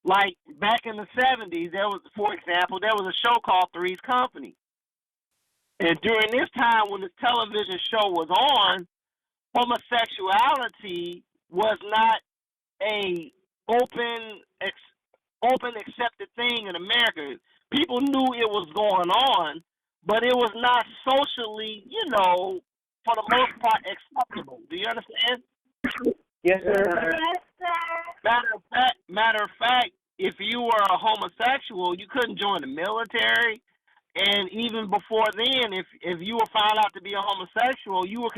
Like back in the 70s, for example, there was a show called Three's Company. And during this time when the television show was on, homosexuality was not a open accepted thing in America. People knew it was going on, but it was not socially, you know, for the most part acceptable. Do you understand? Yes, sir. Matter of fact, if you were a homosexual, you couldn't join the military, and even before then, if you were found out to be a homosexual, you were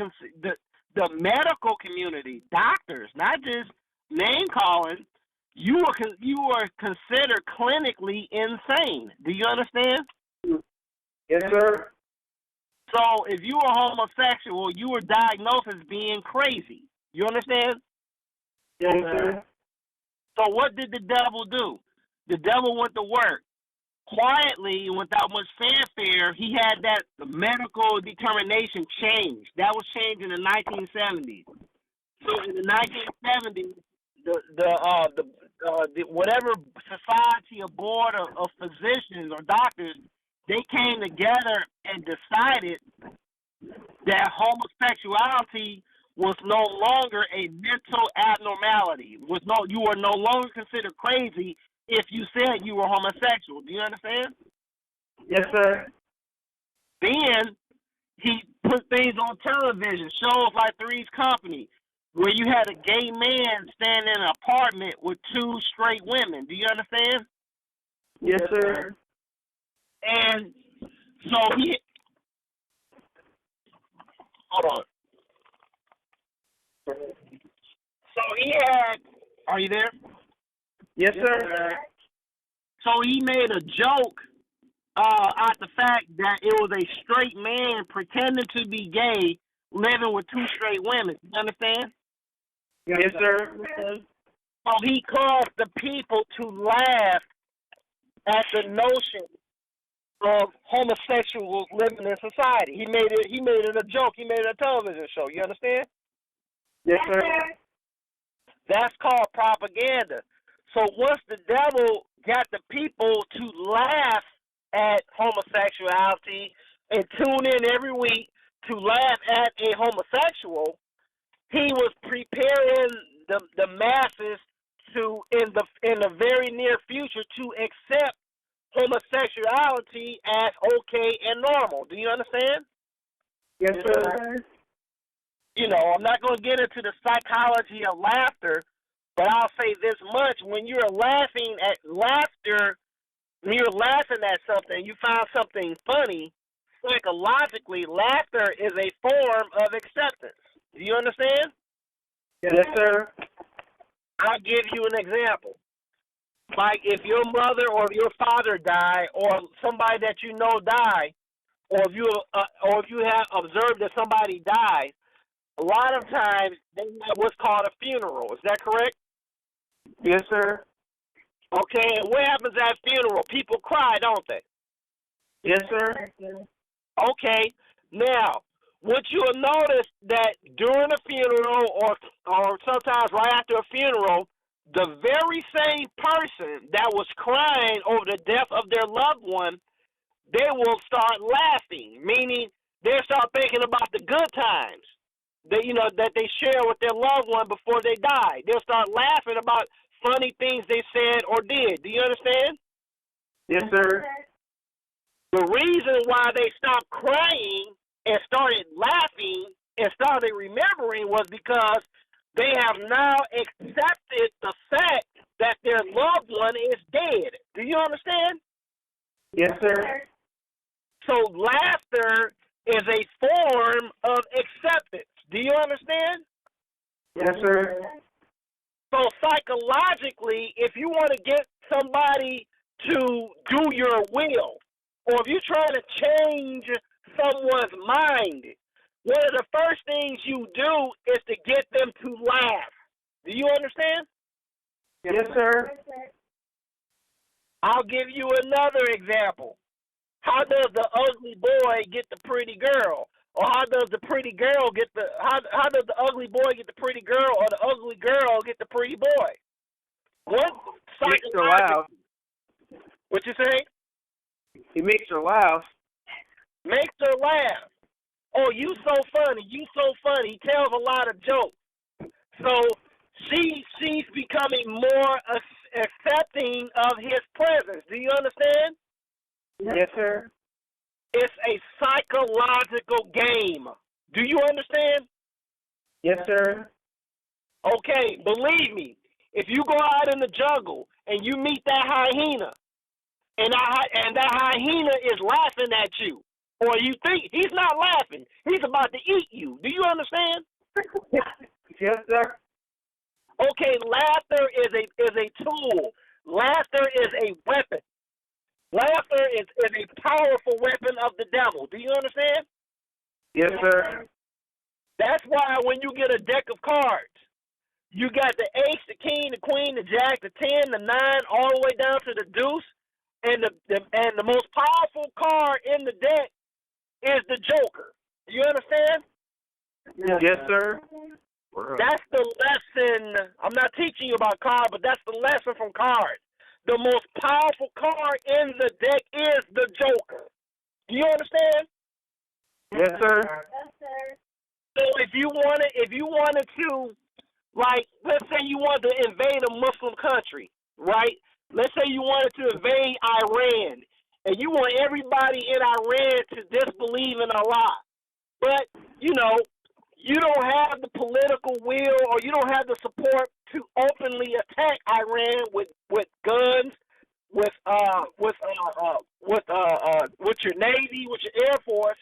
the medical community, doctors, not just name calling, you were considered clinically insane. Do you understand? Yes, sir. So if you were homosexual, you were diagnosed as being crazy. You understand? Yes, sir. So what did the devil do? The devil went to work. Quietly, without much fanfare, he had that medical determination changed. That was changed in the 1970s. So in the 1970s, the whatever society or board of physicians or doctors, they came together and decided that homosexuality was no longer a mental abnormality. You were no longer considered crazy if you said you were homosexual. Do you understand? Yes, sir. Then he put things on television, shows like Three's Company, where you had a gay man standing in an apartment with two straight women. Do you understand? Yes, sir. And so hold on. So he had, are you there? Yes, sir. So he made a joke out the fact that it was a straight man pretending to be gay living with two straight women. You understand? Yes, sir. So he caused the people to laugh at the notion of homosexuals living in society. He made it a joke. He made it a television show. You understand? Yes, sir. That's called propaganda. So once the devil got the people to laugh at homosexuality and tune in every week to laugh at a homosexual, he was preparing the masses to in the very near future to accept homosexuality as okay and normal. Do you understand? Yes, sir. You know, I'm not going to get into the psychology of laughter, but I'll say this much. When you're laughing at laughter, when you're laughing at something, you find something funny, psychologically, laughter is a form of acceptance. Do you understand? Yes, sir. I'll give you an example. Like if your mother or your father die, or somebody that you know die, or if you have observed that somebody dies, a lot of times they have what's called a funeral. Is that correct? Yes, sir. Okay, and what happens at a funeral? People cry, don't they? Yes, sir. Okay, now, what you'll notice that during a funeral or sometimes right after a funeral, the very same person that was crying over the death of their loved one, they will start laughing, meaning they'll start thinking about the good times that they share with their loved one before they die. They'll start laughing about funny things they said or did. Do you understand? Yes, sir. The reason why they stopped crying and started laughing and started remembering was because they have now accepted the fact that their loved one is dead. Do you understand? Yes, sir. So laughter is a form of acceptance. Do you understand? Yes, sir. So psychologically, if you want to get somebody to do your will, or if you're trying to change someone's mind, one of the first things you do is to get them to laugh. Do you understand? Yes, sir. I'll give you another example. How does the ugly boy get the pretty girl? Or how does the pretty girl get the how does the ugly boy get the pretty girl, or the ugly girl get the pretty boy? What Makes her laugh. What you say? He makes her laugh. Makes her laugh. Oh, you so funny. You so funny. He tells a lot of jokes. So she's becoming more accepting of his presence. Do you understand? Yes, sir. It's a psychological game. Do you understand? Yes, sir. Okay, believe me, if you go out in the jungle and you meet that hyena, and that hyena is laughing at you, or you think he's not laughing, he's about to eat you. Do you understand? Yes, sir. Okay, laughter is a tool. Laughter is a weapon. Laughter is a powerful weapon of the devil. Do you understand? Yes, sir. That's why when you get a deck of cards, you got the ace, the king, the queen, the jack, the 10, the 9, all the way down to the deuce, and the most powerful card in the deck is the joker. Do you understand? Yes, sir. That's the lesson. I'm not teaching you about cards, but that's the lesson from cards. The most powerful card in the deck is the joker. Do you understand? Yes, sir. Yes, sir. So if you wanted to, like, let's say you wanted to invade a Muslim country, right? Let's say you wanted to invade Iran, and you want everybody in Iran to disbelieve in Allah. But, you don't have the political will, or you don't have the support to openly attack Iran with guns, with your Navy, with your Air Force.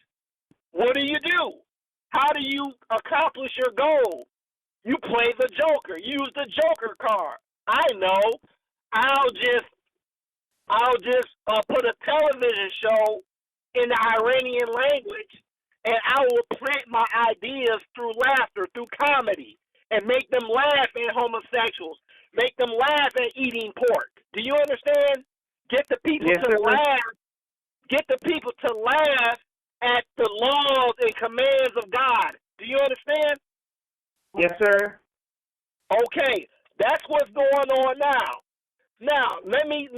What do? How do you accomplish your goal? You play the Joker. Use the Joker card. I know. I'll just put a television show in the Iranian language, and I will plant my ideas through laughter, through comedy, and make them laugh at homosexuals, make them laugh at eating pork. Do you understand? Get the people to laugh. Get the people to laugh at the laws and commands of God. Do you understand? Yes, sir. Okay, that's what's going on now. Now, let me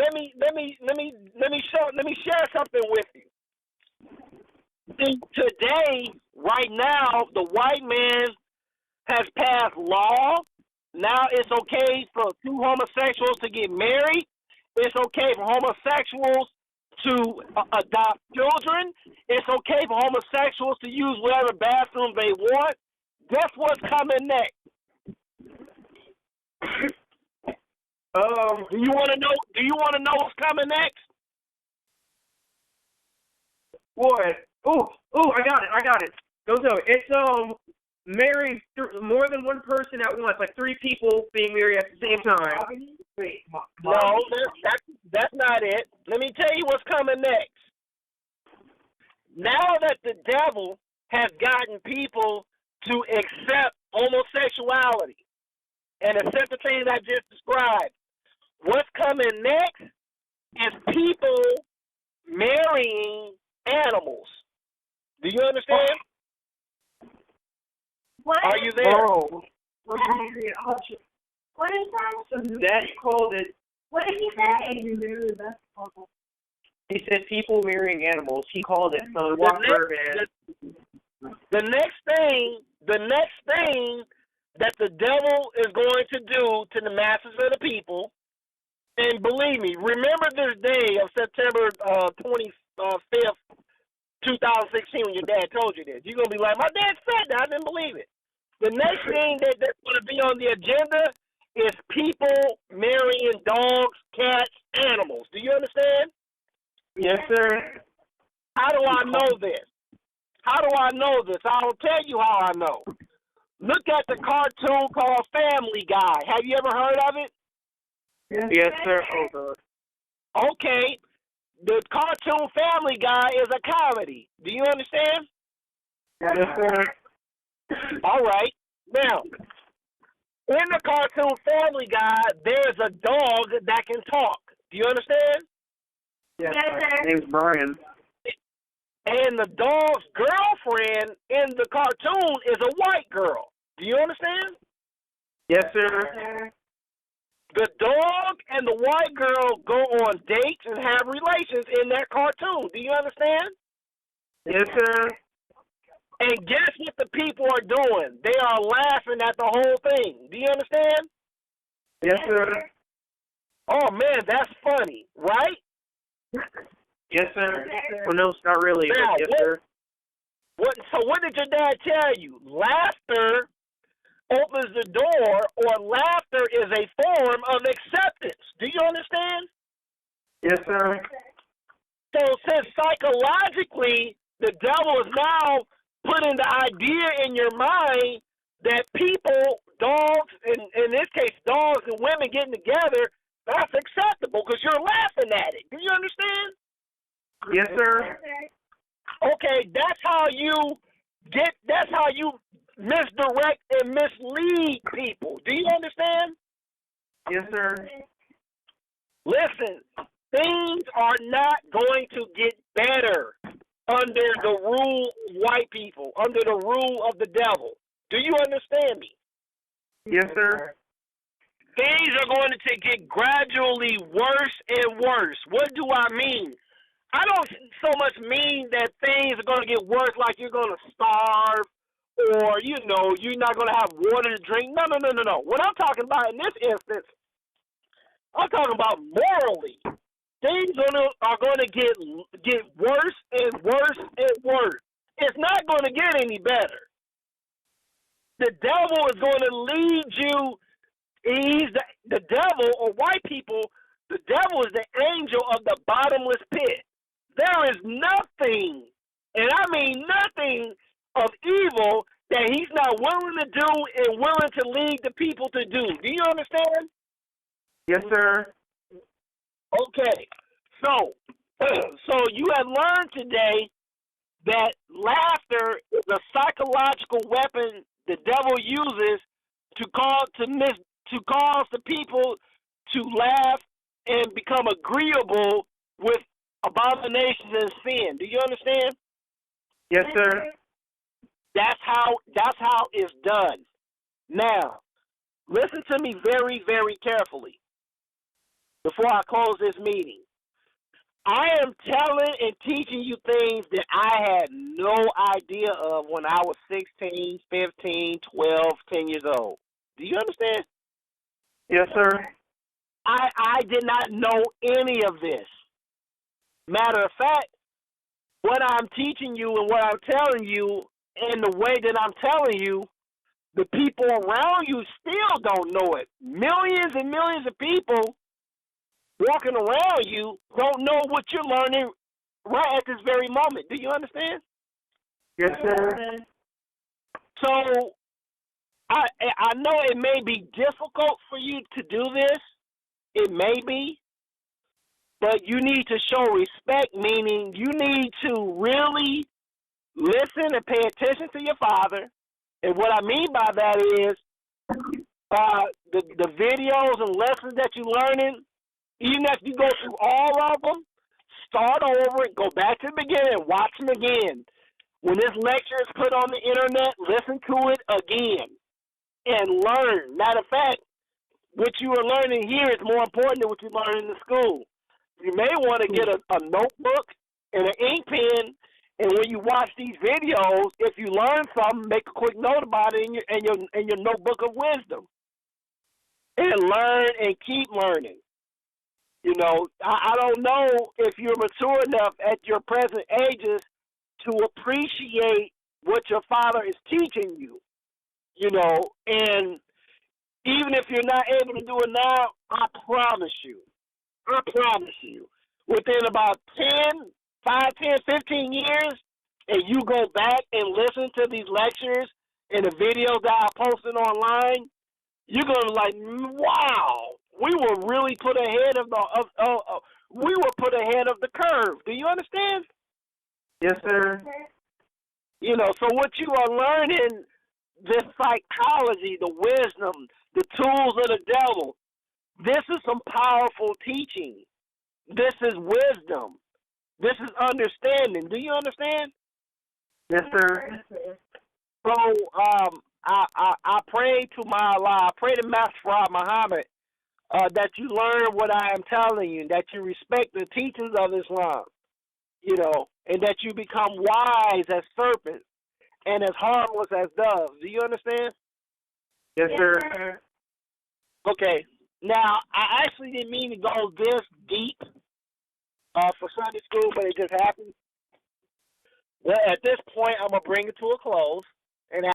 share something with you. Today, right now, the white man has passed law. Now it's okay for two homosexuals to get married. It's okay for homosexuals to adopt children. It's okay for homosexuals to use whatever bathroom they want. Guess what's coming next? Do you want to know? Do you want to know what's coming next? What? Oh, I got it. No, it's marrying more than one person at once, like 3 people being married at the same time. No, that's not it. Let me tell you what's coming next. Now that the devil has gotten people to accept homosexuality and accept the things I just described, what's coming next is people marrying animals. Do you understand? What? Are you there? Oh, What is that? Dad called it. What did he say? He said people marrying animals. He called it Walker and. The next thing that the devil is going to do to the masses of the people, and believe me, remember this day of September 25th, 2016, when your dad told you this. You're going to be like, my dad said that. I didn't believe it. The next thing that's going to be on the agenda is people marrying dogs, cats, animals. Do you understand? Yes, sir. How do I know this? How do I know this? I'll tell you how I know. Look at the cartoon called Family Guy. Have you ever heard of it? Yes, sir. Oh, God. Okay. The cartoon Family Guy is a comedy. Do you understand? Yes, sir. All right. Now, in the cartoon Family Guy, there's a dog that can talk. Do you understand? Yes, Yes, sir. sir. His name's Brian. And the dog's girlfriend in the cartoon is a white girl. Do you understand? Yes, sir. The dog and the white girl go on dates and have relations in that cartoon. Do you understand? Yes, sir. And guess what the people are doing? They are laughing at the whole thing. Do you understand? Yes, sir. Oh, man, that's funny, right? Yes, sir. Well, no, it's not really. But Now, yes, what- sir. So what did your dad tell you? Laughter opens the door, or laughter is a form of acceptance. Do you understand? Yes, sir. So since psychologically the devil is now putting the idea in your mind that people, dogs, in this case dogs and women getting together, that's acceptable because you're laughing at it. Do you understand? Yes, sir. Okay, that's how you misdirect and mislead people. Do you understand? Yes, sir. Listen, things are not going to get better under the rule of white people, under the rule of the devil. Do you understand me? Yes, sir. Things are going to get gradually worse and worse. What do I mean? I don't so much mean that things are going to get worse, like you're going to starve or, you're not going to have water to drink. No. What I'm talking about in this instance, I'm talking about morally. Things are going to get worse and worse and worse. It's not going to get any better. The devil is going to lead you. He's the devil, or white people. The devil is the angel of the bottomless pit. There is nothing, and I mean nothing, of evil that he's not willing to do and willing to lead the people to do. Do you understand? Yes, sir. Okay. So you have learned today that laughter is a psychological weapon the devil uses to cause the people to laugh and become agreeable with abominations and sin. Do you understand? Yes, sir. That's how it's done. Now, listen to me very, very carefully before I close this meeting. I am telling and teaching you things that I had no idea of when I was 16, 15, 12, 10 years old. Do you understand? Yes, sir. I did not know any of this. Matter of fact, what I'm teaching you and what I'm telling you and the way that I'm telling you, the people around you still don't know it. Millions and millions of people walking around you don't know what you're learning right at this very moment. Do you understand? Yes, sir. So I know it may be difficult for you to do this. It may be. But you need to show respect, meaning you need to really listen and pay attention to your father. And what I mean by that is the videos and lessons that you're learning, even if you go through all of them, start over and go back to the beginning and watch them again. When this lecture is put on the internet, listen to it again and learn. Matter of fact, what you are learning here is more important than what you learn in the school. You may want to get a notebook and an ink pen, and when you watch these videos, if you learn something, make a quick note about it in your notebook of wisdom. And learn and keep learning. You know, I don't know if you're mature enough at your present ages to appreciate what your father is teaching you. You know, and even if you're not able to do it now, I promise you, within about 15 years, and you go back and listen to these lectures and the videos that I posted online, you're gonna be like, wow, we were really put ahead of the curve. Do you understand? Yes, sir. You know, so what you are learning, the psychology, the wisdom, the tools of the devil, this is some powerful teaching. This is wisdom. This is understanding. Do you understand? Yes, sir. So I pray to my Allah, I pray to Master Farad Muhammad that you learn what I am telling you, that you respect the teachings of Islam, you know, and that you become wise as serpents and as harmless as doves. Do you understand? Yes, sir. Okay. Now, I actually didn't mean to go this deep for Sunday school, but it just happened. Well, at this point, I'm going to bring it to a close.